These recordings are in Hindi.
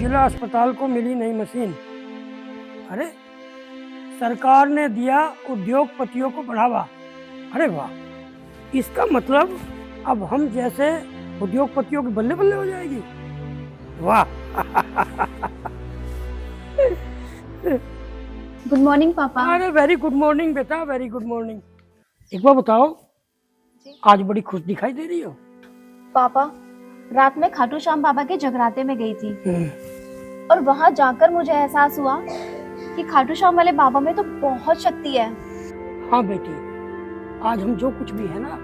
जिला अस्पताल को मिली नई मशीन। अरे, सरकार ने दिया उद्योगपतियों को बढ़ावा। अरे वाह, इसका मतलब अब हम जैसे उद्योगपतियों के बल्ले बल्ले हो जाएगी। वाह। गुड मॉर्निंग पापा। अरे वेरी गुड मॉर्निंग बेटा, वेरी गुड मॉर्निंग। एक बार बताओ, आज बड़ी खुश दिखाई दे रही हो। पापा, रात में खाटू श्याम बाबा के जगराते में गई थी और वहां जाकर मुझे एहसास हुआ कि खाटू श्याम वाले बाबा में तो बहुत शक्ति है। हाँ बेटी, आज हम जो कुछ भी है ना,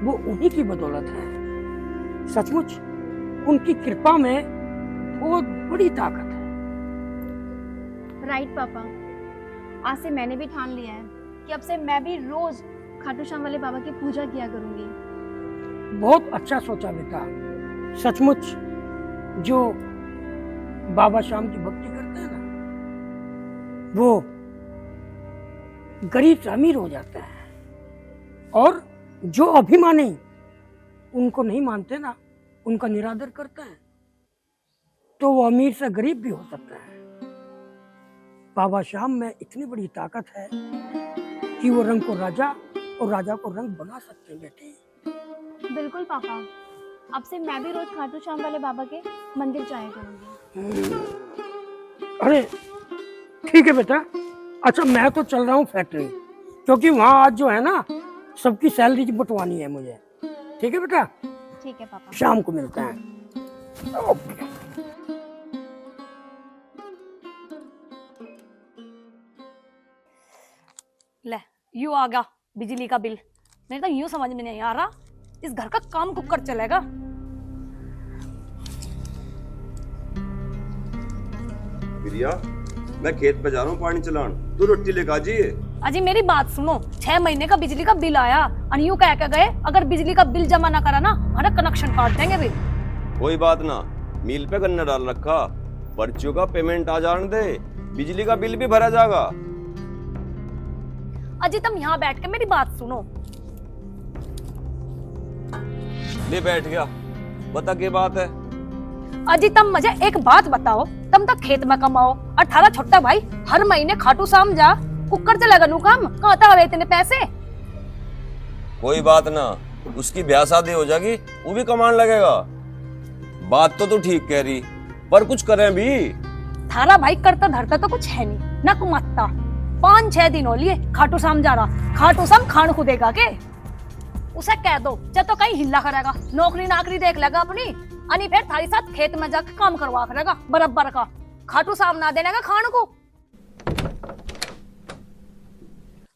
वो उन्हीं की बदौलत है। सचमुच उनकी कृपा में बहुत बड़ी ताकत है। राइट पापा, आज से मैंने भी ठान लिया है कि अब से मैं भी रोज खाटू श्याम वाले बाबा की पूजा किया करूंगी। बहुत अच्छा सोचा बेटा। सचमुच जो बाबा श्याम की भक्ति करते हैं ना, वो गरीब से अमीर हो जाते हैं, और जो अभिमानी उनको नहीं मानते ना, उनका निरादर करते हैं, तो वो अमीर से गरीब भी हो सकते हैं। बाबा श्याम में इतनी बड़ी ताकत है कि वो रंग को राजा और राजा को रंग बना सकते हैं बेटी। बिल्कुल पापा, अब से मैं भी रोज खाटू श्याम वाले बाबा के मंदिर जाया करूंगी। अरे ठीक है बेटा। अच्छा, मैं तो चल रहा हूँ फैक्ट्री, क्योंकि वहाँ आज जो है ना, सबकी सैलरी बंटवानी है मुझे। ठीक है बेटा? ठीक है पापा। शाम को मिलते हैं। ओके। ले, यूं आ गया बिजली का बिल। मेरे तो यूं समझ में नहीं आ रहा, इस घर का काम कुकर चलेगा। प्रिया, मैं खेत पे जा रहा हूँ पानी चलान, तू रोटी लेकर आ जाइए। अजी मेरी बात सुनो, 6 महीने का बिजली का बिल आया और यूं कह के गए अगर बिजली का बिल जमा ना करा ना, हमारा कनेक्शन काट देंगे भी। कोई बात ना, मिल पे गन्ना डाल रखा, पर्चियों का पेमेंट आ जाने दे, बिजली का बिल भी भरा जाएगा। अजी तुम यहाँ बैठ के मेरी बात सुनो। ले बैठ गया, बता क्या बात है। अजी तुम मुझे एक बात बताओ, तुम तो खेत में कमाओ और थारा छोटा भाई हर महीने खाटू श्याम जा कुकर चलेगा नु काम, कहता हवे इतने पैसे। कोई बात ना, उसकी ब्याह शादी हो जाएगी, वो भी कमान लगेगा। बात तो तू ठीक कह रही, पर कुछ करें भी। थारा भाई करता धरता तो कुछ है नहीं, ना कुमाता। 5-6 दिन हो लिए खाटू श्याम जा रहा, खाटू श्याम खान खुदेगा के। उसे कह दो चाहे तो कहीं हिल्ला करेगा, नौकरी नाकरी देख लेगा अपनी, अनि फिर थारी साथ खेत में जाकर काम करवा करेगा बराबर का। खाटू श्याम ना देने का खान को।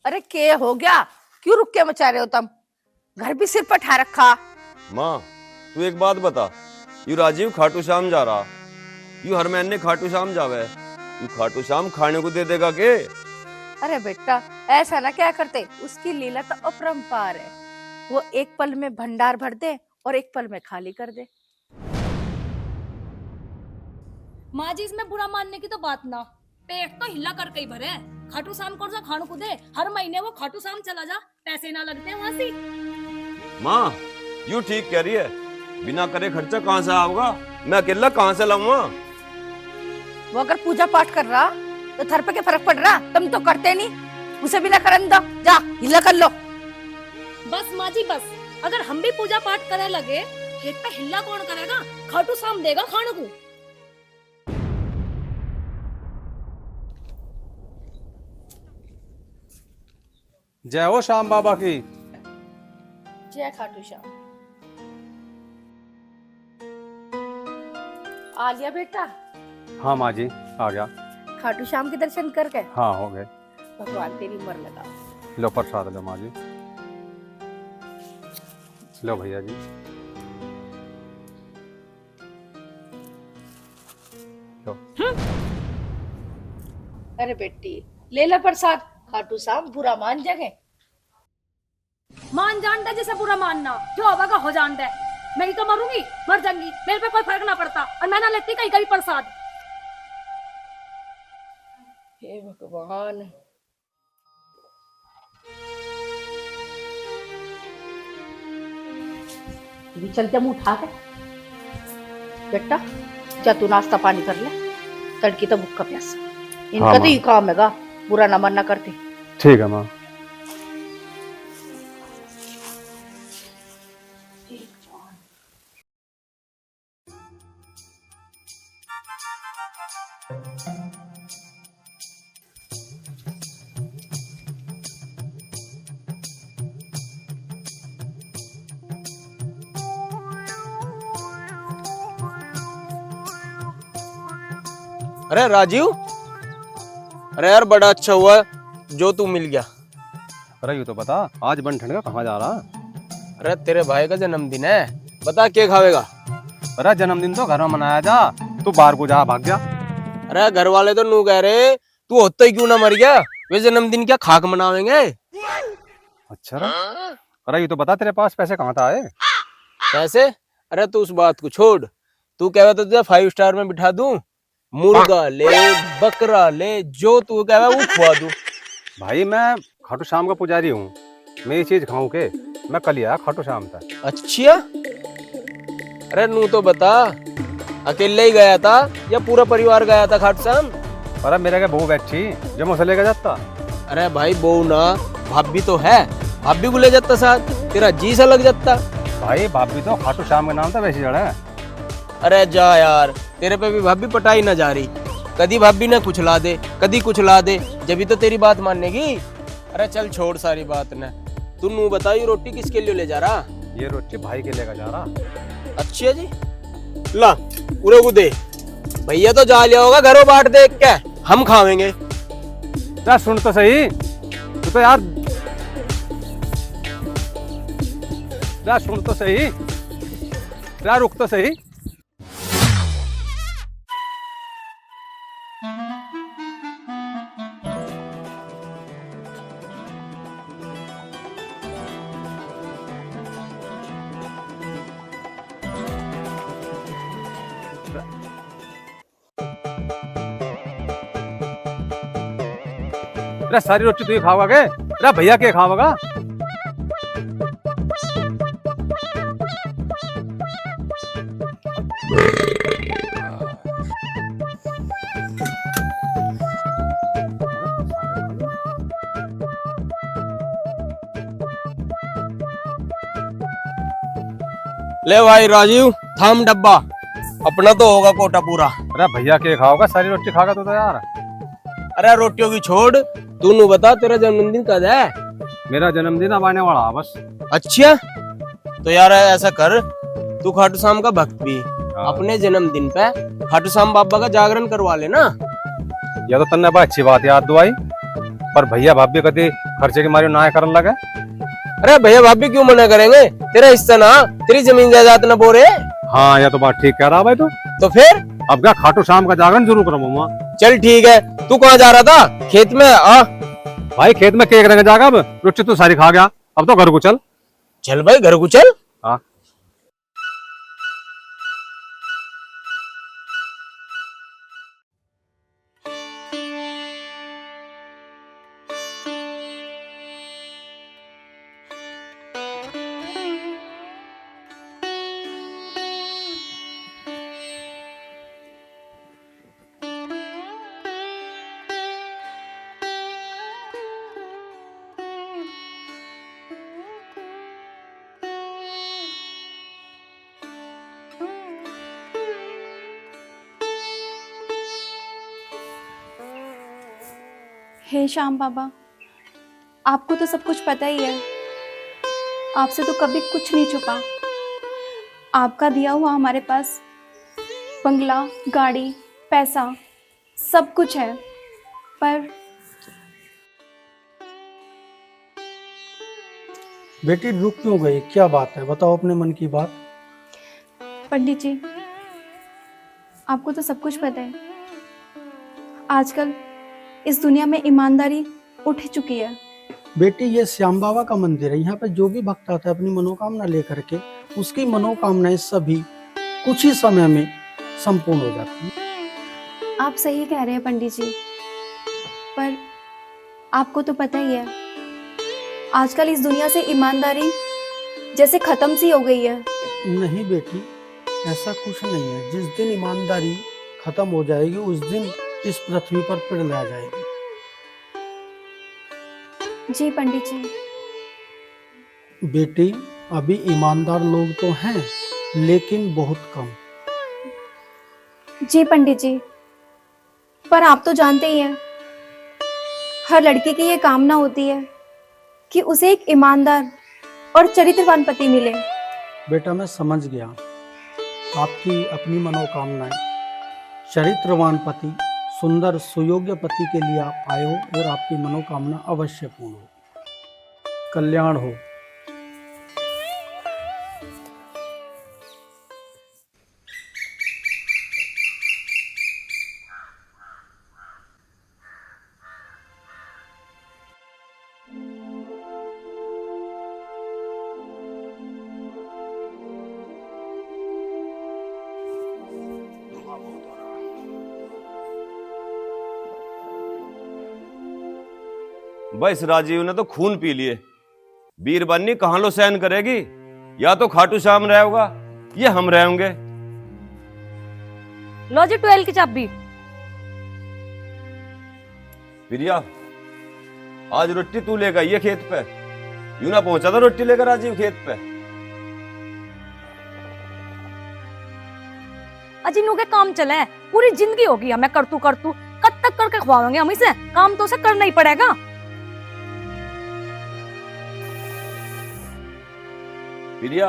अरे क्या हो गया, क्यों रुक के मचा रहे हो तुम? घर भी सिर पर ठा रखा। माँ, तू एक बात बता, यू राजीव खाटू श्याम जा रहा, यू हर महीने खाटू श्याम जावे, यू खाटू श्याम खाने को दे देगा के? अरे बेटा, ऐसा ना क्या करते, उसकी लीला तो अपरंपार है। वो एक पल में भंडार भर दे और एक पल में खाली कर दे। माँ जी, इसमें बुरा मानने की तो बात ना, पेट तो हिला कर कई भरे। खाटू श्याम कौन सा खान को दे, हर महीने वो खाटू श्याम चला जा, पैसे ना लगते वहां से। माँ, यू ठीक कह रही है, बिना करे खर्चा कहाँ से आऊंगा, मैं अकेला कहाँ से लाऊंगा? वो अगर पूजा पाठ कर रहा तो थर पे क्या फर्क पड़ रहा? तुम तो करते नहीं, उसे भी ना करन दो, जा हिला कर लो। बस माँ जी बस, अगर हम भी पूजा पाठ करे लगे, खेत पे हिल्ला कौन करेगा? खाटू श्याम देगा खाने को। जय हो श्याम बाबा की। जय खाटू श्याम। आ लिया बेटा? हाँ माँ जी, आ गया। खाटू श्याम के दर्शन कर गए? हाँ हो गए। भगवान तेरी उम्र लगा। लो प्रसाद लो माँ जी, लो भैया जी। लो। अरे बेटी, ले ला प्रसाद, खाटू श्याम बुरा मान जाएंगे। मान जानता जैसे बुरा मानना, जो होगा का हो जानता है। मैं ही तो मरूंगी, मर जाऊंगी, मेरे पे कोई फर्क ना पड़ता, और मैं ना लेती कहीं कहीं प्रसाद। हे भगवान। चलते मुंह उठा के बेटा, जा तू नाश्ता पानी कर ले, तड़की तो भूखा प्यास। इनका हाँ, तो ये काम हैगा, बुरा ना मरना करते। ठीक है माँ। अरे राजीव, अरे यार बड़ा अच्छा हुआ जो तू मिल गया। अरे ये तो बता, आज बन ठंड का कहाँ जा रहा? अरे तेरे भाई का जन्मदिन है, बता क्या खावेगा? अरे जन्मदिन तो घर में मनाया जा, तू बाहर को जा भाग जा। अरे घर वाले तो नू कह रहे तू होता ही क्यों ना मर गया, वे जन्मदिन क्या खाक मनावेंगे? अच्छा रे। अरे ये तो बता, तेरे पास पैसे कहाँ था आए? कैसे? अरे तू उस बात को छोड़, तू कह तो तुझे 5 स्टार में बिठा दूं, मुर्गा ले बकरा ले, जो तू कहे वो खुआ दूं। भाई मैं खाटू श्याम का पुजारी हूँ, मैं ये चीज खाऊं के? मैं कल ही आया खाटू श्याम तक। अच्छा, अरे नू तो बता, अकेले ही गया था या पूरा परिवार गया था खाटू श्याम? अरे मेरे के बहू बैठी जो मुझसे लेकर जाता। अरे भाई बहू ना, भाभी तो है, भाभी को ले जाता साथ, तेरा जी सा लग जाता। भाई भाभी तो खाटू श्याम के नाम था वैसी जड़ है। अरे जा यार, तेरे पे भी भाभी पटाई ना जा रही, कदी भाभी ने कुछ ला दे, कदी कुछ ला दे, जब तो तेरी बात मानेगी। अरे चल छोड़ सारी बात न, तू नू बता ये रोटी किसके लिए ले जा रहा? ये रोटी भाई के लेकर जा रहा। अच्छा जी, ला पूरे को दे, भैया तो जा लिया होगा घरों बाट देख के, हम खावेंगे। यार सुन तो सही, तू तो यार सुन तो सही, यार रुक तो सही। अरे सारी रोटी तू ही खाओगा के? अरे भैया के खाओगा? ले भाई राजीव, थाम डब्बा, अपना तो होगा कोटा पूरा। अरे भैया के खाओगा? सारी रोटी खागा तू तो यार। अरे रोटियों की छोड़, तू नू बता तेरा जन्मदिन कब है? मेरा जन्मदिन अब आने वाला बस। अच्छा, तो यार ऐसा कर, तू खाटू श्याम का भक्त भी, अपने जन्मदिन पे खाटू श्याम बाबा का जागरण करवा लेना। यह तो तन्ने बड़ा अच्छी बात याद दुआई, पर भैया भाभी कभी खर्चे की मारी ना करने लगे। अरे भैया भाभी क्यों मना करेंगे, तेरा हिस्सा ना, तेरी जमीन जायदाद ना बोरे। हाँ यह तो बात ठीक कह रहा भाई तू। तो फिर अब क्या खाटू श्याम का जागरण जरूर करूंगा। चल ठीक है, तू कहाँ जा रहा था? खेत में आ। भाई खेत में केक रंग जागा, अब रोटी तू सारी खा गया, अब तो घर को चल। चल भाई घर को चल। हाँ हे श्याम बाबा, आपको तो सब कुछ पता ही है, आपसे तो कभी कुछ नहीं छुपा। आपका दिया हुआ हमारे पास बंगला, गाड़ी, पैसा सब कुछ है, पर बेटी रुक क्यों गई? क्या बात है, बताओ अपने मन की बात। पंडित जी, आपको तो सब कुछ पता है, आजकल इस दुनिया में ईमानदारी उठ चुकी है। बेटी ये श्याम बाबा का मंदिर है, यहाँ पे जो भी भक्त आता है अपनी मनोकामना लेकर के, उसकी मनोकामनाएं सभी कुछ ही समय में संपूर्ण हो जाती है। आप सही कह रहे हैं पंडित जी, पर आपको तो पता ही है, आजकल इस दुनिया से ईमानदारी जैसे खत्म सी हो गई है। नहीं बेटी, ऐसा कुछ नहीं है। जिस दिन ईमानदारी खत्म हो जाएगी उस दिन इस पृथ्वी पर पिघल आ जाएगी। जी पंडित जी। बेटी, अभी ईमानदार लोग तो हैं लेकिन बहुत कम। जी पंडित जी, पर आप तो जानते ही हैं, हर लड़की की ये कामना होती है कि उसे एक ईमानदार और चरित्रवान पति मिले। बेटा, मैं समझ गया आपकी अपनी मनोकामनाएं। चरित्रवान पति, सुंदर सुयोग्य पति के लिए आप आए हो और आपकी मनोकामना अवश्य पूर्ण हो, कल्याण हो। बस राजीव ने तो खून पी लिए। बीरबन्नी कहां लो सहन करेगी? या तो खाटू श्याम रहेगा ये हम रहेंगे। लो जी 12 की चाबी। प्रिया, आज रोटी तू लेकर ये खेत पे। यूं ना पहुंचा था रोटी लेकर राजीव खेत पे। अजीनू के काम चले हैं, पूरी जिंदगी होगी हमें करतू कब तक करके खुआवेंगे हम इसे? काम तो उसे करना ही पड़ेगा। प्रिया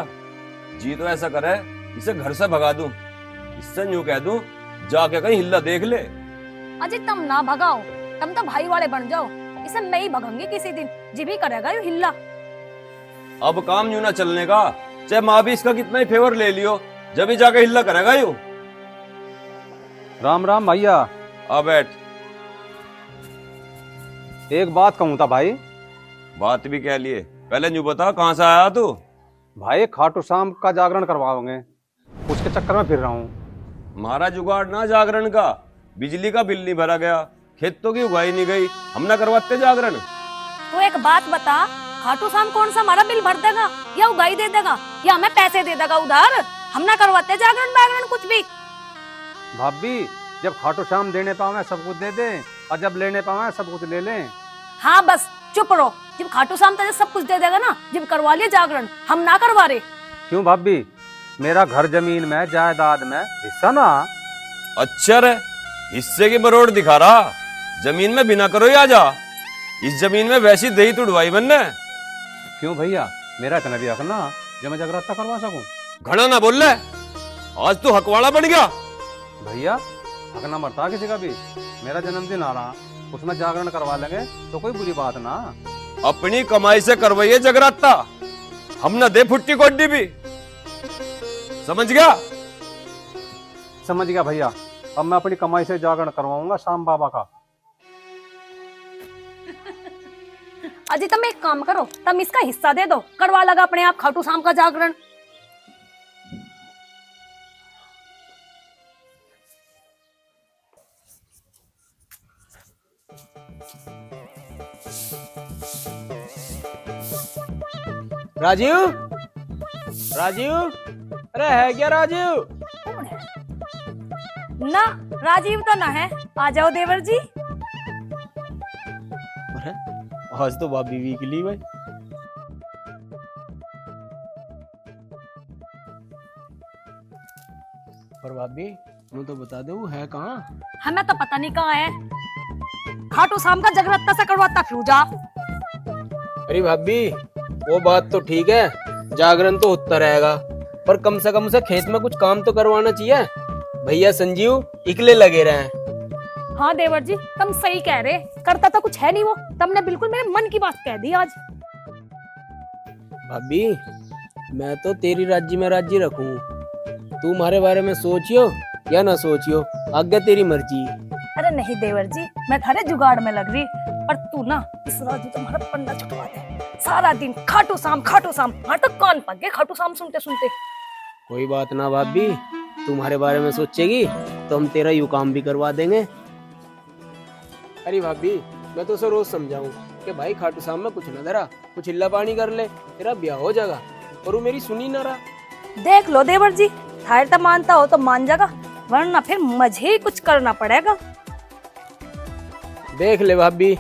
जी तो ऐसा करे इसे घर से भगा दूं, इससे यूं कह दूं जाके कहीं हिल्ला देख ले। अजी तुम ना भगाओ, तुम तो भाई वाले बन जाओ। इसे मैं ही भगाऊंगी किसी दिन, जी भी करेगा यू हिल्ला। अब काम यूं ना चलने का, चाहे माँ भी इसका कितना ही फेवर ले लियो, जब ही जाके हिल्ला करेगा यू। राम राम भैया। आ बैठ। एक बात कहूँ था भाई। बात भी कह लिए, पहले यूं बता कहां से आया तू? भाई खाटू श्याम का जागरण करवाओगे, उसके चक्कर में फिर रहा हूँ। मारा जुगाड़ ना जागरण का, बिजली का बिल नहीं भरा गया, खेतों की उगाई नहीं गई, हम ना करवाते जागरण। तो एक बात बता, खाटू श्याम कौन सा हमारा बिल भर देगा या उगाई दे देगा या हमें पैसे दे देगा उधार? हम ना करवाते जागरण बागरण कुछ भी। भाभी, जब खाटू श्याम देने पावे सब कुछ दे दे, और जब लेने पावे सब कुछ ले लें। हाँ बस चुप रहो। जब खाटू श्याम तुझे सब कुछ दे देगा ना, जब करवा लिए जागरण, हम ना करवा रहे। क्यों भाभी, मेरा घर जमीन में जायदाद में हिस्सा ना। अच्छा रे, हिस्से की मरोड़ दिखा रहा। जमीन में बिना करो ही आ जा। इस जमीन में वैसी दही तुड़वाई बनने। क्यों भैया, मेरा इतना भी हक ना जो मैं जगराता करवा सकूं। घड़ा ना बोल ले, आज तू हकवाड़ा बन गया। भैया, हक ना मरता किसी का भी। मेरा जन्मदिन आ रहा, उसमें जागरण करवा लेंगे तो कोई बुरी बात ना। अपनी कमाई से करवाइए जगराता, हम ना दे फुट्टी कोड्डी भी। समझ गया? समझ गया भैया। अब मैं अपनी कमाई से जागरण करवाऊंगा श्याम बाबा का। अजी तुम एक काम करो, तुम इसका हिस्सा दे दो, करवा लगा अपने आप खाटू श्याम का जागरण। राजीव, राजीव, अरे है क्या राजीव? कौन है? ना राजीव तो ना है। आ जाओ देवर जी। अरे आज तो भाभी वीकली भाई। पर भाभी मुझे तो बता दे वो है कहाँ? हमें तो पता नहीं कहाँ है। खाटू श्याम का जगराता से करवाता फिर जा। अरे भाभी वो बात तो ठीक है, जागरण तो होता रहेगा, पर कम से कम उसे खेत में कुछ काम तो करवाना चाहिए। भैया संजीव इकले लगे रहे हैं। हाँ देवर जी, तुम सही कह रहे, करता तो कुछ है नहीं वो। तुमने बिल्कुल मेरे मन की बात कह दी आज। भाभी मैं तो तेरी राज्य में राज्य रखूं, तू हमारे बारे में सोचियो या ना सोचियो, आगे तेरी मर्जी। अरे नहीं देवर जी, मैं थारे जुगाड़ में लग रही, पर तू ना इस राजू तुम्हारा पन्ना छुटवा दे। सारा दिन खाटू श्याम हमारे तो कान पक गए खाटू श्याम सुनते सुनते। कोई बात ना भाभी, तुम्हारे बारे में सोचेगी तो हम तेरा यू काम भी करवा देंगे। अरे भाभी मैं तो उसे रोज समझाऊं कि भाई खाटू श्याम में कुछ न धरा, कुछ हिल्ला पानी कर ले, तेरा ब्याह हो जाएगा, और वो मेरी सुनी ना रहा। देख लो देवर जी, थायर तो मानता हो तो मान जाएगा, वरना फिर मुझे ही कुछ करना पड़ेगा। देख ले भाभी,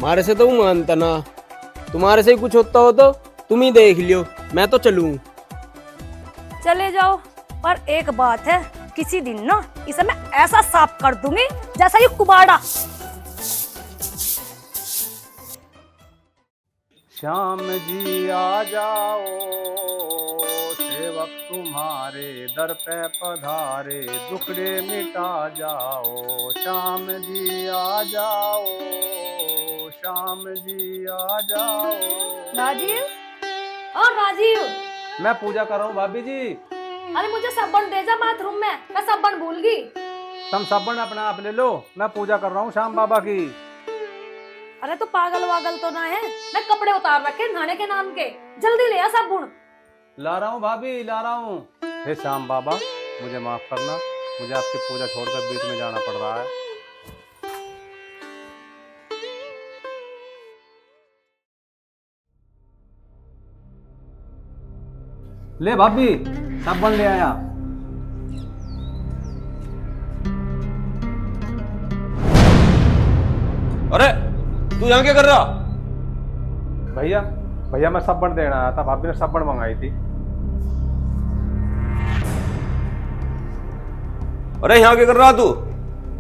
मारे से तो मानता ना, तुम्हारे से ही कुछ होता हो तो तुम ही देख लियो, मैं तो चलूं। चले जाओ, पर एक बात है, किसी दिन ना इसे मैं ऐसा साफ कर दूंगी जैसा ये कुबाड़ा। श्याम जी आ जाओ, सेवक तुम्हारे दर पे पधारे, दुखड़े मिटा जाओ। श्याम जी आ जाओ, श्याम जी आ जाओ। राजीव, और राजीव, मैं पूजा कर रहा हूँ भाभी जी। अरे मुझे साबुन दे जा बाथरूम में, मैं साबुन भूल गई। तुम साबुन अपना आप ले लो, मैं पूजा कर रहा हूँ श्याम बाबा की। अरे तो पागल वागल तो ना है, मैं कपड़े उतार रखे नहाने के नाम के, जल्दी ले आ साबुन। ला रहा हूँ भाभी, ला रहा हूँ। हे श्याम बाबा, मुझे माफ करना, मुझे आपकी पूजा छोड़कर बीच में जाना पड़ रहा है। ले भाभी, साबुन ले आया। अरे तू यहाँ क्या कर रहा? भैया भैया मैं साबुन देना आया था, भाभी ने साबुन मंगाई थी। अरे यहाँ क्या कर रहा तू?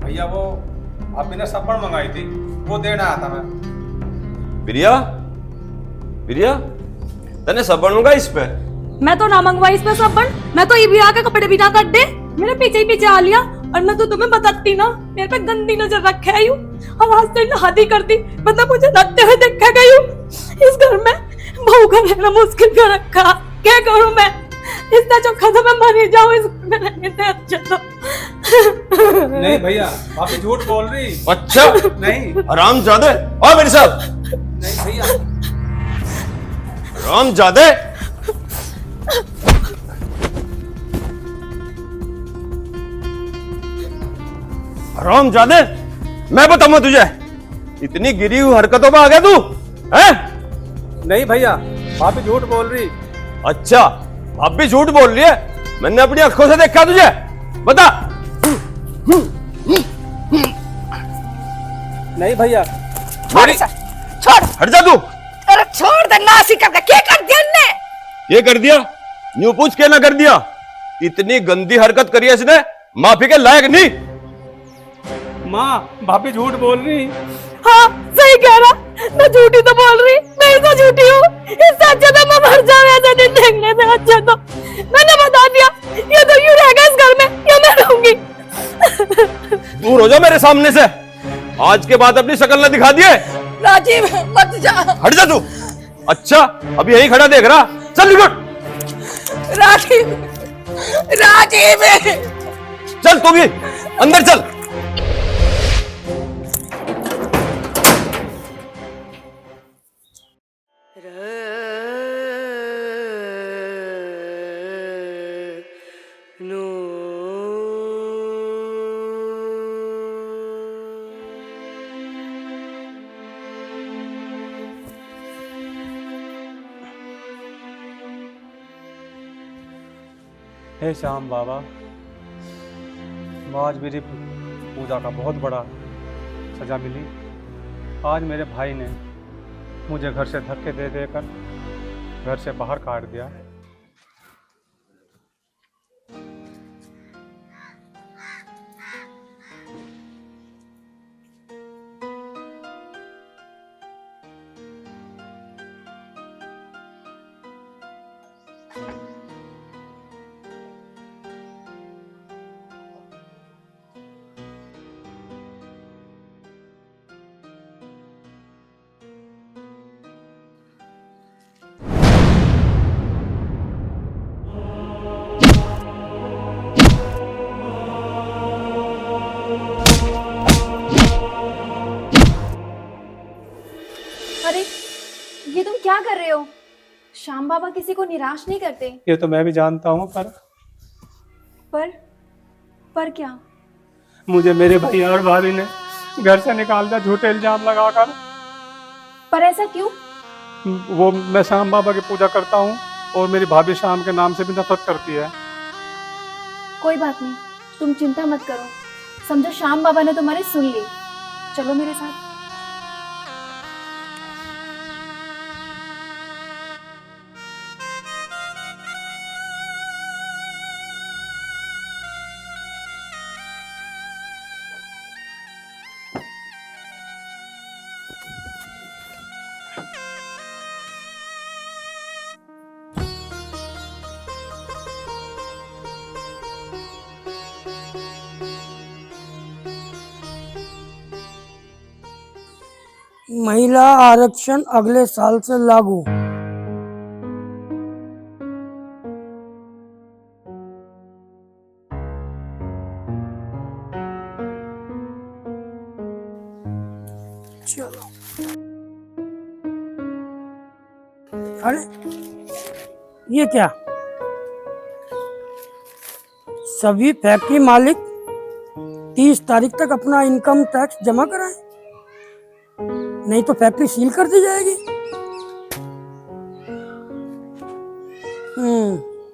भैया वो भाभी ने साबुन मंगाई थी, वो देना आया था मैं। प्रिया, प्रिया, तने साबुन मंगाई इस पे? मैं तो ना मंगवाई इस पे साबुन, मैं तो ये भी आके कपड़े भी ना कर दे, मेरे पीछे ही पीछे आ लिया। और मैं तो तुम्हें बताती ना, मेरे पे गंदी नजर रखे है यूं, और आज से नहाती करती, मतलब मुझे नहाते हुए देखा गई हूँ। इस घर में बहू का रहना मुश्किल कर रखा, क्या करूं मैं? इतना चोखा तो मैं मर ही जाऊं इस घर में रहने से अच्छा तो। नहीं भैया, भाभी झूठ बोल रही। अच्छा नहीं हरामजादे, आ मेरे साथ। नहीं भैया, हरामजादे, हरामजादे, मैं बताऊंगा तुझे, इतनी गिरी हुई हरकतों में आ गया तू हैं? नहीं भैया, भाभी झूठ बोल रही। अच्छा, अब भी झूठ बोल रही है, मैंने अपनी आंखों से देखा तुझे, बता। नहीं भैया, छोड़, हट जा तू। अरे छोड़ दे, नासी करके क्या कर दिया ने? ये कर दिया, यूं पूछ के ना कर दिया, इतनी गंदी हरकत करी है इसने, माफी के लायक नहीं। माँ भाभी झूठ बोल रही। हाँ सही कह रहा, मैं झूठी तो बोल रही, मैं तो झूठी हूँ। इससे अच्छा तो मैं मर जाऊँ, ऐसा दिन देखने से अच्छा तो मैंने बता दिया, ये तो यूं रहेगा इस घर में, या मैं रहूंगी। दूर हो जा मेरे सामने से, आज के बाद अपनी शक्ल न दिखा दिए। राजीव मत जा। हट जा तू। अच्छा अभी यहीं खड़ा देख रहा, चल निकल। राजीव, राजीव चल तू भी अंदर चल। हे श्याम बाबा, आज मेरी पूजा का बहुत बड़ा सजा मिली। आज मेरे भाई ने मुझे घर से धक्के दे देकर घर से बाहर काट दिया। अरे ये तुम क्या कर रहे हो? श्याम बाबा किसी को निराश नहीं करते। ये तो मैं भी जानता हूँ, पर क्या? मुझे मेरे भैया और भाभी ने घर से निकाल दिया झूठे इल्जाम लगाकर। पर ऐसा क्यों? वो मैं श्याम बाबा की पूजा करता हूँ और मेरी भाभी श्याम के नाम से भी नफरत करती है। पर ऐसा क्यों? मैं श्याम बाबा की पूजा करता हूँ और मेरी भाभी श्याम के नाम से भी नफरत करती है। वो मैं श्याम बाबा की पूजा करता हूँ और मेरी भाभी श्याम के नाम से भी नफरत करती है। कोई बात नहीं, तुम चिंता मत करो। समझो श्याम बाबा ने तुम्हारी सुन ली। चलो मेरे साथ। महिला आरक्षण अगले साल से लागू। चलो। अरे ये क्या, सभी फैक्ट्री मालिक 30 तारीख तक अपना इनकम टैक्स जमा कराएं, नहीं तो फैक्ट्री सील कर दी जाएगी।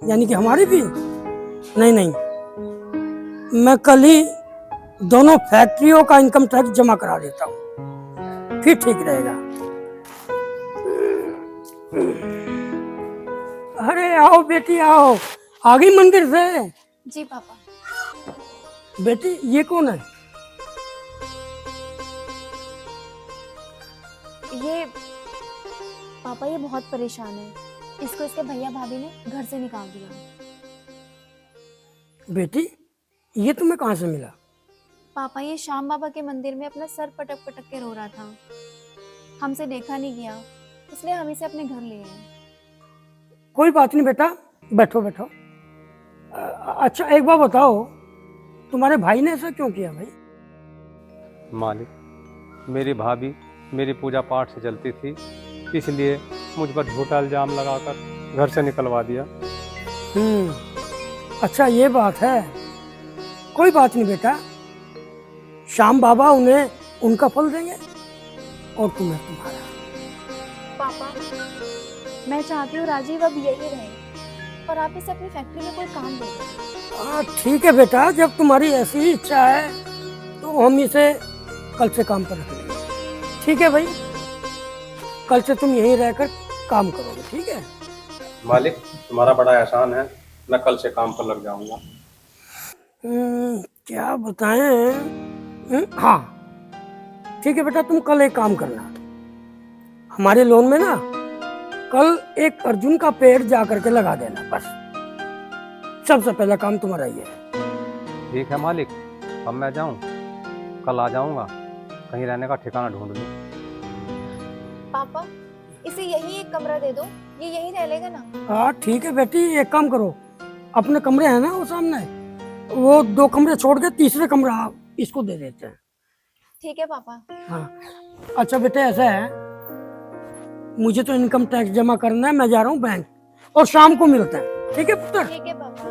यानी कि हमारी भी नहीं नहीं, मैं कल ही दोनों फैक्ट्रियों का इनकम टैक्स जमा करा देता हूँ, फिर ठीक रहेगा। अरे आओ बेटी आओ, आ गई मंदिर से? जी पापा। बेटी ये कौन है? ये पापा ये बहुत परेशान है, इसको इसके भैया भाभी ने घर से निकाल दिया। बेटी ये तुम्हें कहाँ से मिला? पापा ये श्याम बाबा के मंदिर में अपना सर पटक पटक के रो रहा था, हमसे देखा नहीं गया, इसलिए हम इसे अपने घर ले आए। कोई बात नहीं बेटा, बैठो बैठो। अच्छा एक बात बताओ, तुम्हारे भाई ने ऐसा क्यों किया भाई? मालिक, मेरी भाभी मेरी पूजा पाठ से चलती थी, इसलिए मुझ पर झूठा इल्जाम लगाकर घर से निकलवा दिया। अच्छा ये बात है। कोई बात नहीं बेटा, श्याम बाबा उन्हें उनका फल देंगे और तुम्हें तुम्हारा। पापा मैं चाहती हूँ राजीव अब यही रहे और आप इसे अपनी फैक्ट्री में कोई काम दे। ठीक है बेटा, जब तुम्हारी ऐसी ही इच्छा है तो हम इसे कल से काम पर रखेंगे। ठीक है भाई, कल से तुम यहीं रहकर काम करोगे, ठीक है? मालिक तुम्हारा बड़ा एहसान है, मैं कल से काम पर लग जाऊंगा। क्या बताएं? हाँ ठीक है बेटा, तुम कल एक काम करना, हमारे लोन में ना कल एक अर्जुन का पेड़ जा करके लगा देना, बस सबसे पहला काम तुम्हारा ये है। ठीक है मालिक, अब मैं जाऊं? कल आ जाऊंगा, कहीं रहने का ठिकाना ढूंढ लूं। पापा इसे यही एक कमरा दे दो, ये यहीं रह लेगा ना। हाँ ठीक है बेटी, एक काम करो, अपने कमरे हैं ना वो सामने, वो 2 कमरे छोड़ के तीसरे कमरा इसको दे देते हैं। ठीक है पापा। हाँ अच्छा बेटे, ऐसा है मुझे तो इनकम टैक्स जमा करना है, मैं जा रहा हूँ बैंक, और शाम को मिलते हैं, ठीक है पुत्र? ठीक है पापा।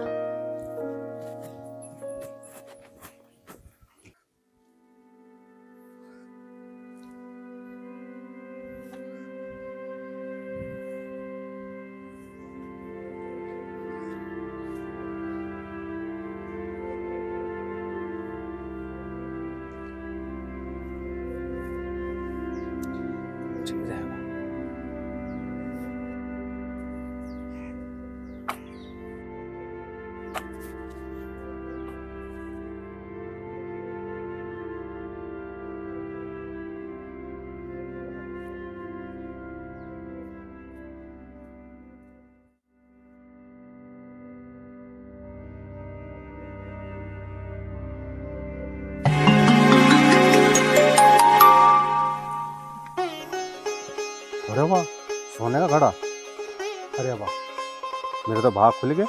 अरे वाह, सोने का घड़ा। अरे वाह, मेरे तो भाग खुल गए।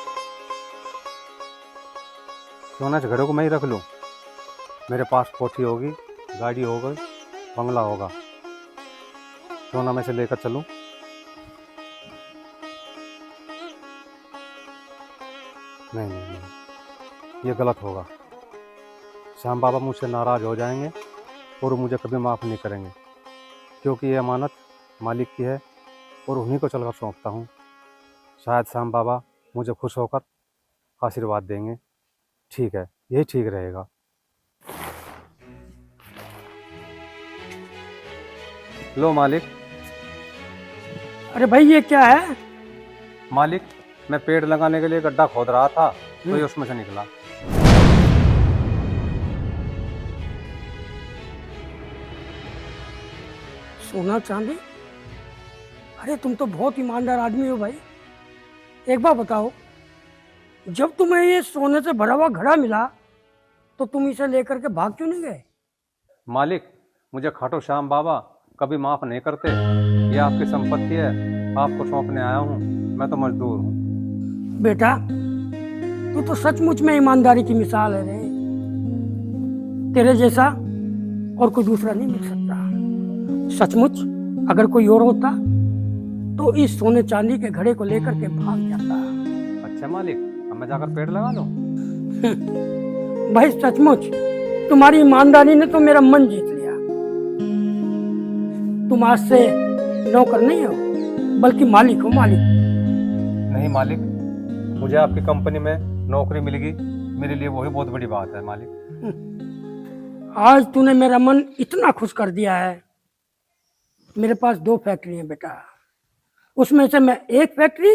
क्यों ना इस घड़े को मैं ही रख लूं? मेरे पास कोठी होगी, गाड़ी होगी, बंगला होगा, क्यों ना मैं इसे लेकर चलूं? नहीं नहीं नहीं, ये गलत होगा। श्याम बाबा मुझसे नाराज़ हो जाएंगे और मुझे कभी माफ़ नहीं करेंगे, क्योंकि ये अमानत मालिक की है और उन्हीं को चलकर सौंपता हूँ। शायद श्याम बाबा मुझे खुश होकर आशीर्वाद देंगे। ठीक है, यही ठीक रहेगा। लो मालिक। अरे भाई ये क्या है? मालिक, मैं पेड़ लगाने के लिए गड्ढा खोद रहा था तो ये उसमें से निकला। सोना चांदी? अरे तुम तो बहुत ईमानदार आदमी हो भाई। एक बात बताओ, जब तुम्हें ये सोने से भरा हुआ घड़ा मिला तो तुम इसे लेकर के भाग क्यों नहीं गए? मालिक, मुझे खाटू श्याम बाबा कभी माफ नहीं करते। ये आपकी संपत्ति है, आपको सौंपने आया हूँ। मैं तो मजदूर हूँ। बेटा, तू तो सचमुच में ईमानदारी की मिसाल है रे। तेरे जैसा और कोई दूसरा नहीं मिल सकता। सचमुच अगर कोई और होता तो इस सोने चांदी के घड़े को लेकर के भाग जाता। अच्छा मालिक, अब मैं जाकर पेड़ लगा लूं? भाई सचमुच तुम्हारी ईमानदारी ने तो मेरा मन जीत लिया। तुम आज से नौकर नहीं हो बल्कि मालिक हो। मालिक नहीं मालिक, मुझे आपकी कंपनी में नौकरी मिलेगी, मेरे लिए वही बहुत बड़ी बात है मालिक। आज तूने मेरा मन इतना खुश कर दिया है। मेरे पास 2 फैक्ट्री हैं बेटा, उसमें से मैं एक फैक्ट्री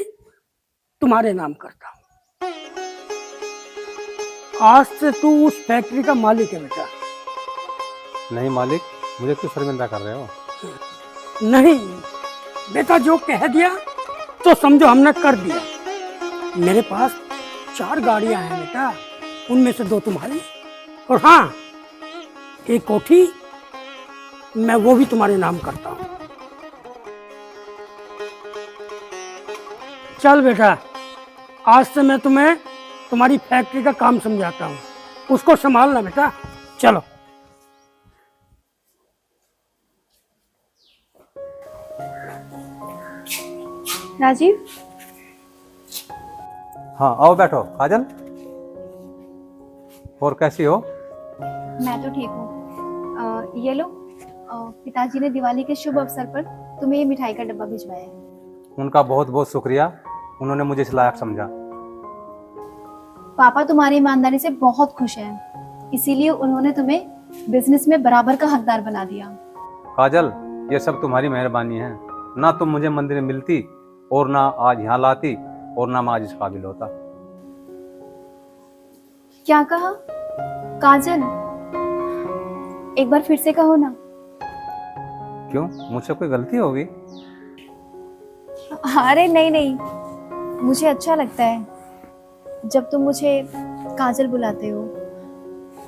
तुम्हारे नाम करता हूँ। आज से तू उस फैक्ट्री का मालिक है बेटा। नहीं मालिक, मुझे क्यों शर्मिंदा कर रहे हो? नहीं बेटा, जो कह दिया तो समझो हमने कर दिया। मेरे पास 4 गाड़ियां हैं बेटा, उनमें से 2 तुम्हारी और हाँ, एक कोठी मैं वो भी तुम्हारे नाम करता हूँ। चल बेटा, आज से मैं तुम्हें तुम्हारी फैक्ट्री का काम समझाता हूँ, उसको संभालना बेटा। चलो। राजीव, हाँ आओ बैठो। काजल, और कैसी हो? मैं तो ठीक हूँ। ये लो, पिताजी ने दिवाली के शुभ अवसर पर तुम्हें ये मिठाई का डब्बा भिजवाया है। उनका बहुत बहुत शुक्रिया, उन्होंने मुझे इस लायक समझा। पापा तुम्हारी ईमानदारी से बहुत खुश हैं, इसीलिए उन्होंने तुम्हें बिजनेस में बराबर का हकदार बना दिया। काजल, ये सब तुम्हारी मेहरबानी है। ना तुम मुझे मंदिर में मिलती और ना आज यहाँ लाती और ना मैं आज इस काबिल होता। क्या कहा? काजल, एक बार फिर से कहो ना। क्यों, मुझसे कोई गलती होगी? अरे नहीं नहीं, मुझे अच्छा लगता है जब तुम मुझे काजल बुलाते हो,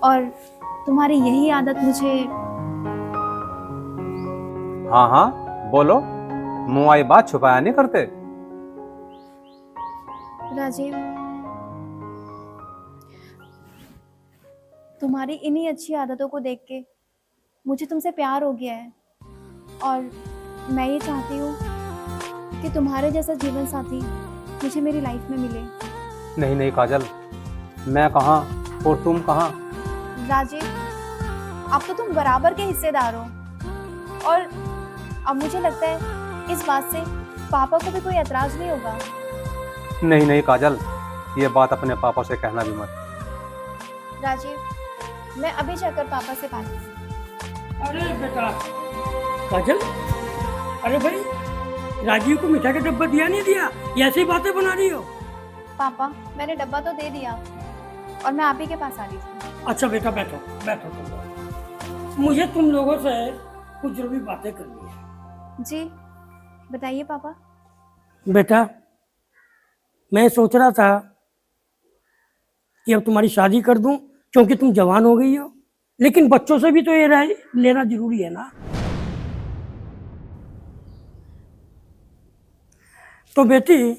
और तुम्हारी यही आदत मुझे। हाँ हाँ बोलो, मुँह आई बात छुपाया नहीं करते। राजीव, तुम्हारी इन्हीं अच्छी आदतों को देख के मुझे तुमसे प्यार हो गया है, और मैं ये चाहती हूँ कि तुम्हारे जैसा जीवन साथी मुझे मेरी लाइफ में मिले। नहीं नहीं काजल, मैं कहाँ और तुम कहाँ। राजीव, अब तो तुम बराबर के हिस्सेदार हो, और अब मुझे लगता है इस बात से पापा को भी कोई एतराज नहीं होगा। नहीं नहीं काजल, ये बात अपने पापा से कहना भी मत। राजीव, मैं अभी जाकर पापा से बात करूं। अरे बेटा काजल, अरे भाई राजीव को मिठाई का डब्बा दिया नहीं दिया, ये ऐसी बातें बना रही हो? पापा, मैंने डब्बा तो दे दिया और मैं आप ही के पास आ रही थी। अच्छा बेटा बैठो बैठो तुम लोग। मुझे तुम लोगों से कुछ जरूरी बातें करनी है। जी बताइए पापा। बेटा, मैं सोच रहा था कि अब तुम्हारी शादी कर दूं क्योंकि तुम जवान हो गई हो, लेकिन बच्चों से भी तो ये राय लेना जरूरी है ना। तो बेटी,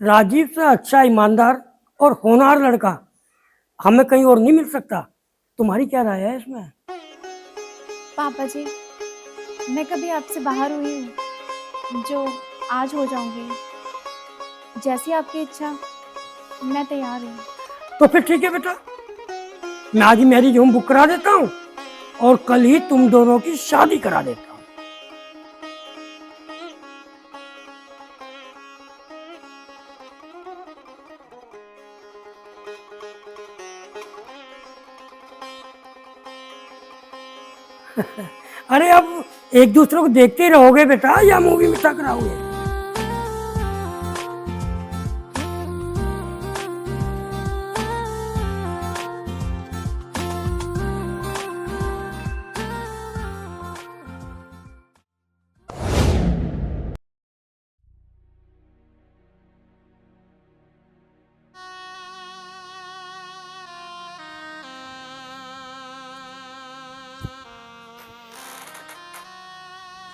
राजीव से अच्छा ईमानदार और होनहार लड़का हमें कहीं और नहीं मिल सकता। तुम्हारी क्या राय है इसमें? पापा जी, मैं कभी आपसे बाहर हुई हूँ जो आज हो जाऊंगी। जैसी आपकी इच्छा, मैं तैयार हूँ। तो फिर ठीक है बेटा, मैं आज ही मैरिज होम बुक करा देता हूँ और कल ही तुम दोनों की शादी करा देता हूँ। अरे अब एक दूसरे को देखते ही रहोगे बेटा या मूवी में टकराओगे?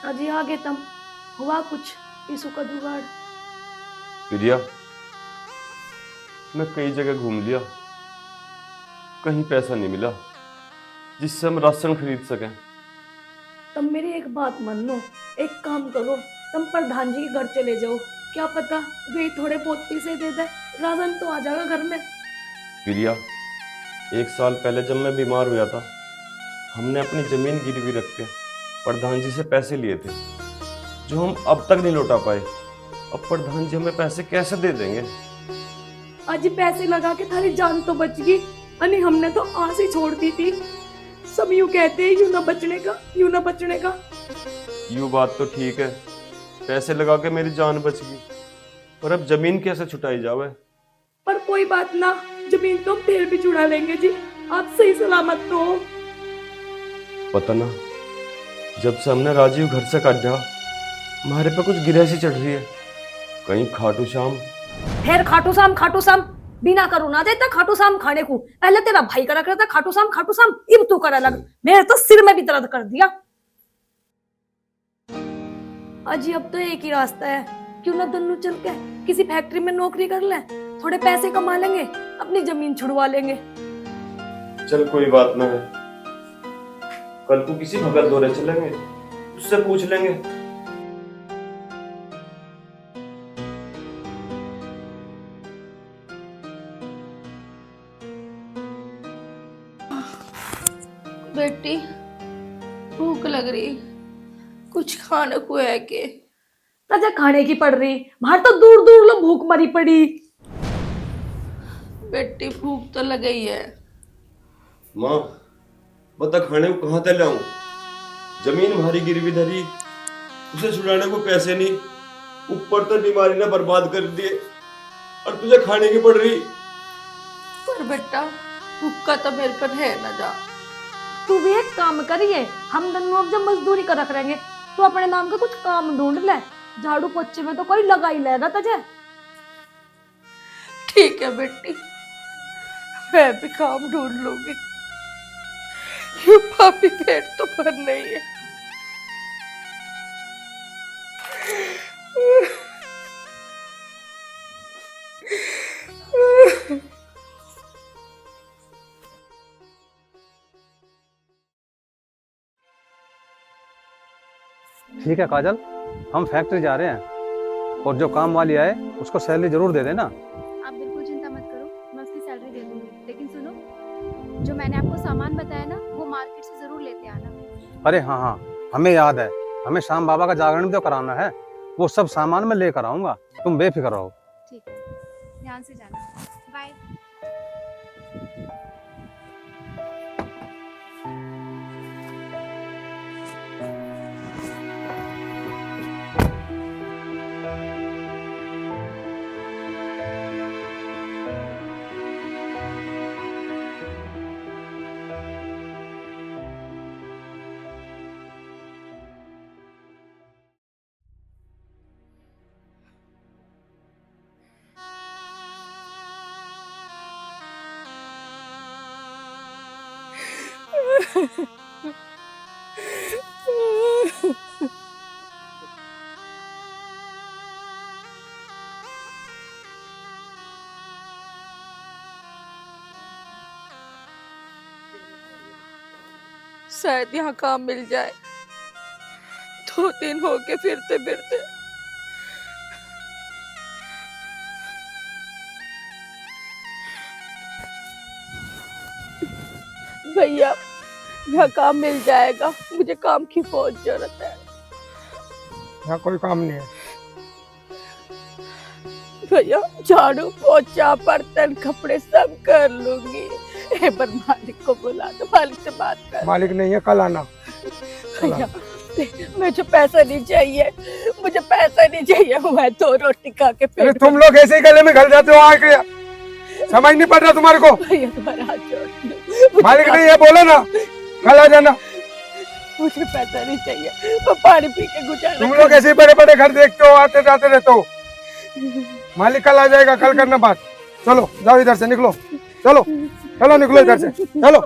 अजी आगे तुम हुआ कुछ इसु का जुगाड़? प्रिया, मैं कई जगह घूम लिया, कहीं पैसा नहीं मिला जिससे हम राशन खरीद सकें। तुम मेरी एक बात मान लो, एक काम करो, तुम प्रधान जी के घर चले जाओ, क्या पता वे थोड़े बहुत पैसे दे दे, राशन तो आ जाएगा घर में। प्रिया, 1 साल पहले जब मैं बीमार हुआ था, हमने अपनी जमीन गिरवी रख के प्रधान जी से पैसे लिए थे जो हम अब तक नहीं लौटा पाए। अब प्रधान जी हमें पैसे कैसे दे देंगे? आज पैसे लगा के थारी जान तो बच गई, अने हमने तो आस ही छोड़ दी थी। सब यूं कहते हैं यूं ना बचने का, यूं ना बचने का। यूं बात तो ठीक है, पैसे लगा के मेरी जान बच गई, पर अब जमीन कैसे छुटाई जावे? पर कोई बात ना, जमीन तो हम फिर भी छुड़ा लेंगे जी, आप सही सलामत तो हो। पता ना, जब से हमने राजीव घर से काटा, हमारे पे कुछ गिरहसी चढ़ रही है। कहीं खाटू श्याम। फिर खाटू श्याम बिना करू ना देता खाटू श्याम खाने को। पहले तेरा भाई करा करता खाटू श्याम, अब तू कर लग। मेरे तो सिर में भी दर्द कर दिया। अजी अब तो एक ही रास्ता है, क्यों ना दोनों चल के किसी फैक्ट्री में नौकरी कर ले, थोड़े पैसे कमा लेंगे, अपनी जमीन छुड़वा लेंगे। चल कोई बात ना है, कल को किसी भगत दौरे चलेंगे, उससे पूछ लेंगे। बेटी भूख लग रही, कुछ खाने को है के? ताजा खाने की पड़ रही, बाहर तो दूर दूर लोग भूख मरी पड़ी। बेटी भूख तो लग गई है। माँ बता, खाने को कहाँ से लाऊं? जमीन भारी गिरवी धरी, उसे छुड़ाने को पैसे नहीं, ऊपर तो बीमारी ने बर्बाद कर दिए, और तुझे खाने की पड़ रही। पर बेटा भूखा तो मेरे पर है ना जा। तू भी एक काम करिए, हम दोनों अब जब मजदूरी कर रख रहेंगे, तो अपने नाम का कुछ काम ढूंढ ले, झाड़ू पोछे में तो कोई लगा ही लेगा तुझे। ठीक है बेटी, मैं भी काम ढूंढ लूंगी, ये पापी पेट तो भर नहीं है। ठीक है काजल, हम फैक्ट्री जा रहे हैं और जो काम वाली आए उसको सैलरी जरूर दे देना। आप बिल्कुल चिंता मत करो, मैं उसकी सैलरी दे दूंगी। लेकिन सुनो, जो मैंने आपको सामान बताया ना, वो मार्केट से जरूर लेते आना। अरे हाँ हाँ, हमें याद है, हमें श्याम बाबा का जागरण भी तो कराना है, वो सब सामान मैं लेकर आऊंगा, तुम बेफिक्र रहो। ठीक है, ध्यान से जाना। बाय। शायद यहाँ काम मिल जाए। 2 दिन हो गए फिरते फिरते। भैया यहाँ काम मिल जाएगा, मुझे काम की बहुत जरूरत है। यहाँ कोई काम नहीं है भैया, झाड़ू पोछा बर्तन कपड़े सब कर लूंगी। एक बार मालिक को बुला दो, मालिक से बात कर। मालिक नहीं है, कल आना। भैया मुझे पैसा नहीं चाहिए, मुझे पैसा नहीं चाहिए, मैं 2 रोटी खा के अरे पेट तुम लोग ऐसे ही गले में घल जाते हो आके, समझ नहीं पड़ रहा तुम्हारे को? भैया तुम्हारा हाथ जोड़ती हूँ। मालिक ने ये बोला ना, कल आ जाना। मुझे पैसा नहीं चाहिए, मैं पानी पी के गुजारा तुम लोग ऐसे ही बड़े बड़े घर देखते हो, आते जाते रहते हो। मालिक कल आ जाएगा, कल करना बात। चलो जाओ इधर से, निकलो, चलो चलो निकलो इधर से, चलो।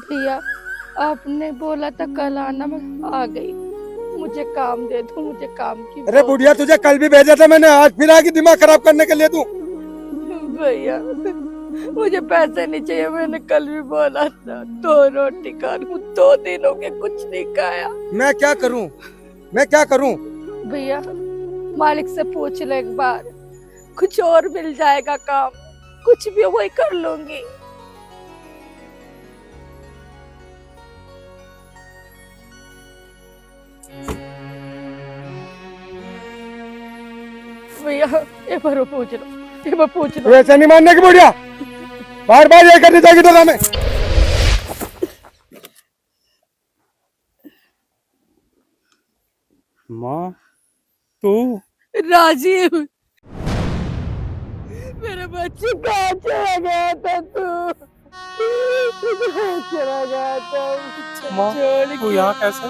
भैया आपने बोला था कल आना, मैं आ गई। मुझे काम दे दो, मुझे काम की अरे बुढ़िया, तुझे कल भी भेजा था मैंने, आज फिर आके दिमाग खराब करने के लिए तू। भैया मुझे पैसे नहीं चाहिए, मैंने कल भी बोला था 2 रोटी खा लूं, 2 दिन हो गए कुछ नहीं खाया। मैं क्या करूं, मैं क्या करूं? भैया मालिक से पूछ ले एक बार, कुछ और मिल जाएगा काम, कुछ भी वही कर लूंगी। भैया एक बार वो पूछ लो, एक बार पूछ लो। ऐसा नहीं मानने की बुढ़िया, बार बार ये करनी चाहिए तो हमें। माँ तू राजीव, मेरे बच्चे कहाँ चला गया था तू? कहाँ चला गया था मुझे माँ, छोड़ तू के? यहाँ कैसे?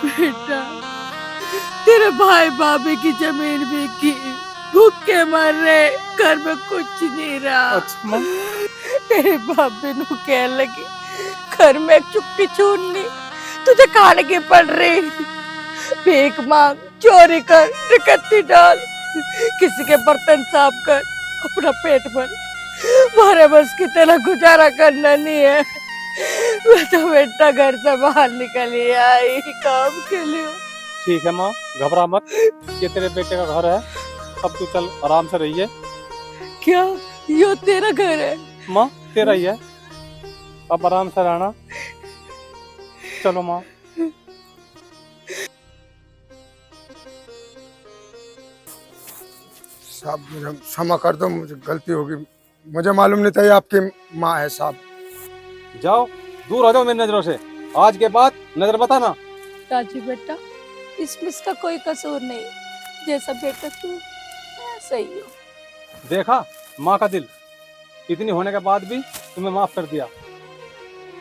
बेटा तेरे भाई बाबे की जमीन बिकी, भूखे मर रहे, घर में कुछ नहीं रहा। अच्छा माँ। तेरे बाबे नु कह लगी घर में एक चुप्पी छूटनी, तुझे खाने की पड़ रही। भीख मांग, चोरी कर, डकैती डाल, किसी के बर्तन साफ कर, अपना पेट भर। मारे बस की तरह गुजारा करना नहीं है। मैं तो बेटा घर से बाहर निकली आई काम के लिए। ठीक है माँ, घबरा मत, ये तेरे बेटे का घर है, अब तू चल आराम से रहिए। क्या यो तेरा घर है? माँ तेरा ही है, अब आराम से रहना। चलो माँ। साहब मुझे क्षमा कर दो, मुझे गलती होगी, मुझे मालूम नहीं था ये आपकी माँ है साहब। जाओ, दूर हो जाओ मेरी नजरों से, आज के बाद नजर बताना। राजू बेटा इसमें इसका कोई कसूर नहीं, जैसा बेटा तू ऐसा ही हो। देखा माँ का दिल, इतनी होने के बाद भी तुम्हें माफ कर दिया।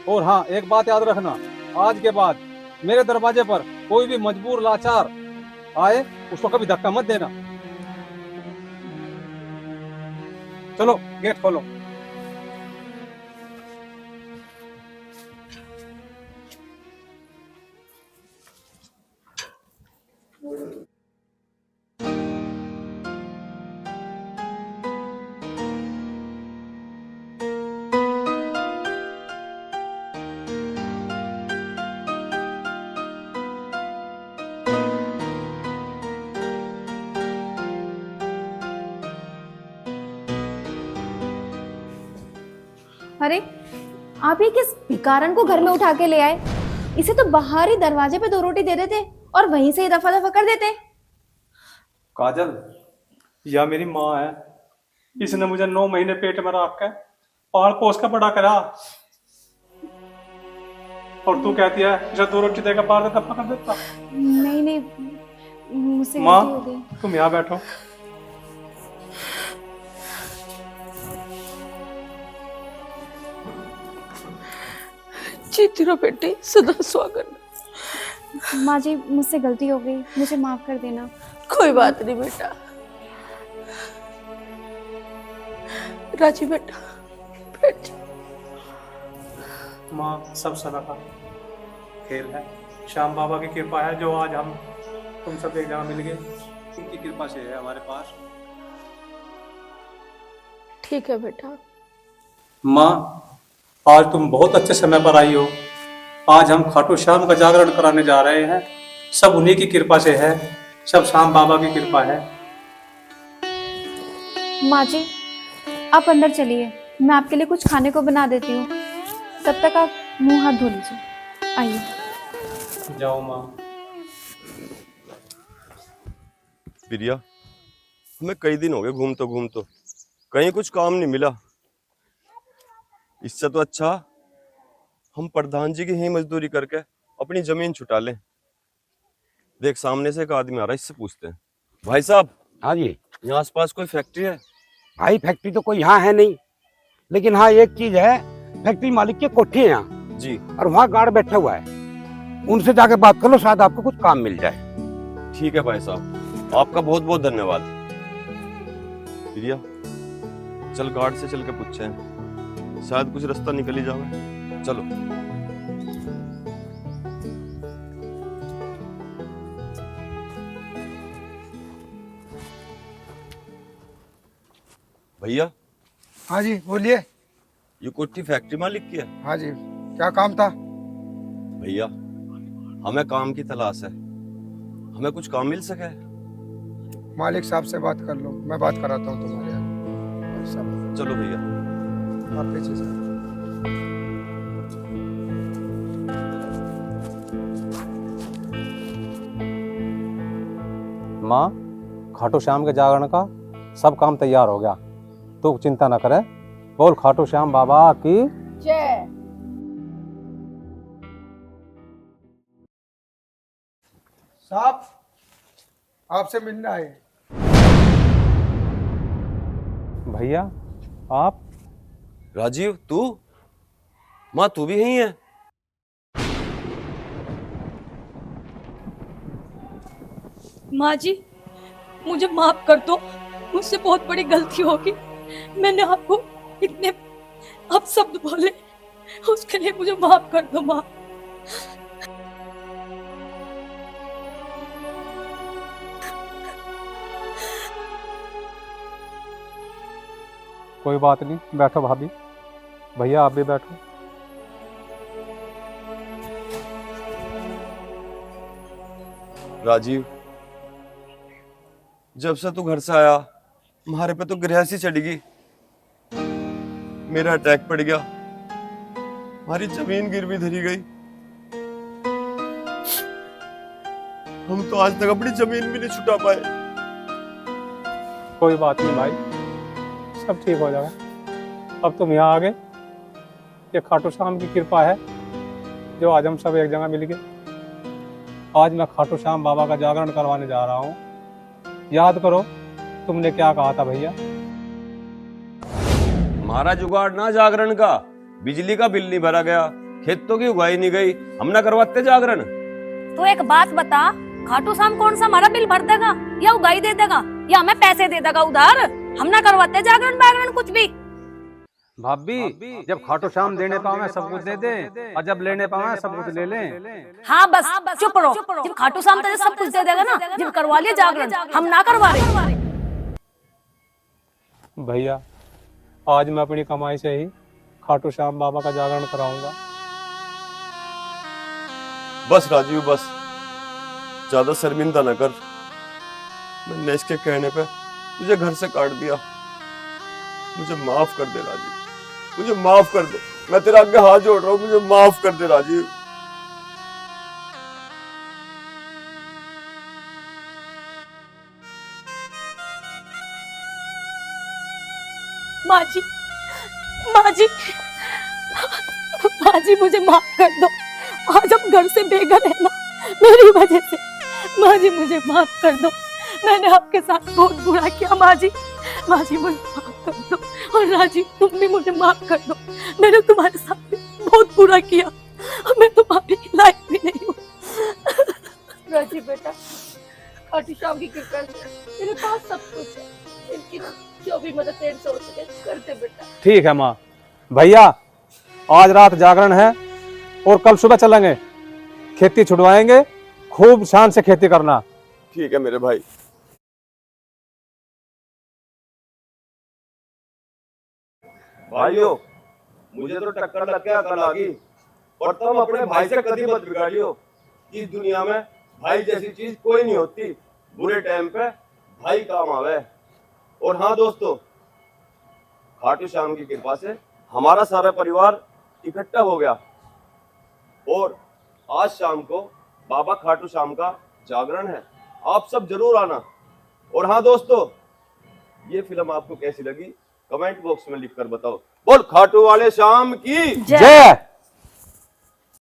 और हाँ, एक बात याद रखना, आज के बाद मेरे दरवाजे पर कोई भी मजबूर लाचार आए, उसको कभी धक्का मत देना। चलो गेट खोलो। अरे आप ये किस भिखारन को घर में उठा के ले आए? इसे तो बाहर ही दरवाजे पे 2 रोटी दे देते और वहीं से ही दफा दफा कर देते। काजल, यह मेरी माँ है, इसने मुझे 9 महीने पेट में रख के पाल पोस का बड़ा करा, और तू कहती है इसे 2 रोटी देकर पार दे दफा कर देता। नहीं नहीं, मुझसे माँ गलती हो गई। तुम यहाँ बैठो। जीती रहो बेटी, सदा स्वागत। माँ जी मुझसे गलती हो गई, मुझे माफ कर देना। कोई बात नहीं बेटा। राजू बेटा बैठ जा। माँ सब समय का खेल है, श्याम बाबा की कृपा है जो आज हम तुम सब एक जगह मिल गए, उनकी कृपा से है हमारे पास। ठीक है बेटा। माँ आज तुम बहुत अच्छे समय पर आई हो, आज हम खाटू श्याम का जागरण कराने जा रहे हैं, सब उन्हीं की कृपा से है, सब श्याम बाबा की कृपा है। माँ जी आप अंदर चलिए, मैं आपके लिए कुछ खाने को बना देती हूँ, तब तक आप मुंह हाथ धो लीजिए। आइए। जाओ माँ। प्रिया, हमें कई दिन हो गए घूमते कहीं कुछ काम नहीं मिला। इससे तो अच्छा हम प्रधान जी की ही मजदूरी करके अपनी जमीन छुटा लें। देख सामने से एक आदमी आ रहा है, इससे पूछते हैं। भाई साहब, हाँ जी यहाँ आसपास कोई फैक्ट्री है? भाई फैक्ट्री तो कोई यहाँ है नहीं, लेकिन हाँ एक चीज है, फैक्ट्री मालिक के कोठी है यहाँ जी। और वहाँ गार्ड बैठा हुआ है, उनसे जाके बात कर लो, शायद आपको कुछ काम मिल जाए। ठीक है भाई साहब, आपका बहुत बहुत धन्यवाद। प्रिया चल गार्ड से चल के पूछे हैं, शायद कुछ रास्ता निकल ही जाए। चलो। भैया। हाँ जी बोलिए। ये कोठी फैक्ट्री मालिक की है? हाँ जी, क्या काम था? भैया हमें काम की तलाश है, हमें कुछ काम मिल सके? मालिक साहब से बात कर लो, मैं बात कराता हूँ तुम्हारे यहाँ। चलो भैया। आप पीछे से। माँ, खाटू श्याम के जागरण का सब काम तैयार हो गया, तू चिंता ना करे। बोल खाटू श्याम बाबा की जय। साहब आपसे मिलना है। भैया आप? राजीव तू? माँ तू भी यही है? माँ जी मुझे माफ कर दो, मुझसे बहुत बड़ी गलती होगी। मैंने आपको इतने अपशब्द बोले, उसके लिए मुझे माफ कर दो माँ। कोई बात नहीं, बैठो भाभी। भैया आप भी बैठो। राजीव जब से तू घर से आया हमारे पे तो गृहसी चढ़ी, मेरा अटैक पड़ गया, हमारी जमीन गिरवी धरी गई, हम तो आज तक अपनी जमीन भी नहीं छुटा पाए। कोई बात नहीं भाई, सब ठीक हो जाएगा। अब तुम यहाँ आ गए, ये खाटू श्याम की कृपा है जो आज हम सब एक जगह मिल गए। आज मैं खाटू श्याम बाबा का जागरण करवाने जा रहा हूँ। याद करो तुमने क्या कहा था भैया? हमारा जुगाड़ ना जागरण का, बिजली का बिल नहीं भरा गया, खेतों की उगाई नहीं गई, हम ना करवाते जागरण। तो एक बात बता, खाटू श्याम कौन सा हमारा बिल भर देगा या उगाई दे देगा या हमें पैसे दे देगा उधार? हम ना करवाते जागरण बैगरण कुछ भी। भाभी जब खाटू श्याम देने पावे सब कुछ दे दे, और जब लेने पावे सब कुछ ले लें। हाँ बस चुप रहो। जब खाटू श्याम तुझे सब कुछ दे देगा ना, जब करवा लिया जागरण, हम ना करवा रहे। भैया आज मैं अपनी कमाई से ही खाटू श्याम बाबा का जागरण कराऊंगा। बस राजीव बस, ज्यादा शर्मिंदा न कर। मैंने इसके कहने पे तुझे घर से काट दिया, मुझे माफ कर दे राजीव, मुझे माफ कर दे। मैं तेरा आगे हाथ जोड़ रहा हूँ, मुझे माफ कर दे राजीव। माँ जी, माँ जी, माँ जी मुझे माफ कर दो। आज हम घर से बेघर है ना, मेरी वजह से। माँ जी मुझे माफ कर दो, मैंने आपके साथ बहुत बुरा किया। माँ जी, माँ जी मुझे माफ कर दो। और राजीव तुम भी मुझे माफ कर दो, मैंने तुम्हारे साथ बहुत बुरा किया और मैं तुम्हारी लायक भी नहीं हूँ। राजीव बेटा, खाटू श्याम की कृपा से मेरे पास सब कुछ है, इनकी जो भी मदद तेरे से हो सके करते बेटा। ठीक है माँ। भैया आज रात जागरण है और कल सुबह चलेंगे, खेती छुड़वाएंगे, खूब शान से खेती करना। ठीक है मेरे भाई। भाइयों मुझे तो टक्कर लग के अकल आ गई, और तुम अपने भाई से कभी मत बिगाड़ियो। इस दुनिया में भाई जैसी चीज कोई नहीं होती, बुरे टाइम पे भाई काम आवे। और हाँ दोस्तों, खाटू श्याम की कृपा से हमारा सारा परिवार इकट्ठा हो गया और आज शाम को बाबा खाटू श्याम का जागरण है। आप सब जरूर आना। और हाँ दोस्तों, ये फिल्म आपको कैसी लगी कमेंट बॉक्स में लिखकर बताओ। बोल खाटू वाले श्याम की जय।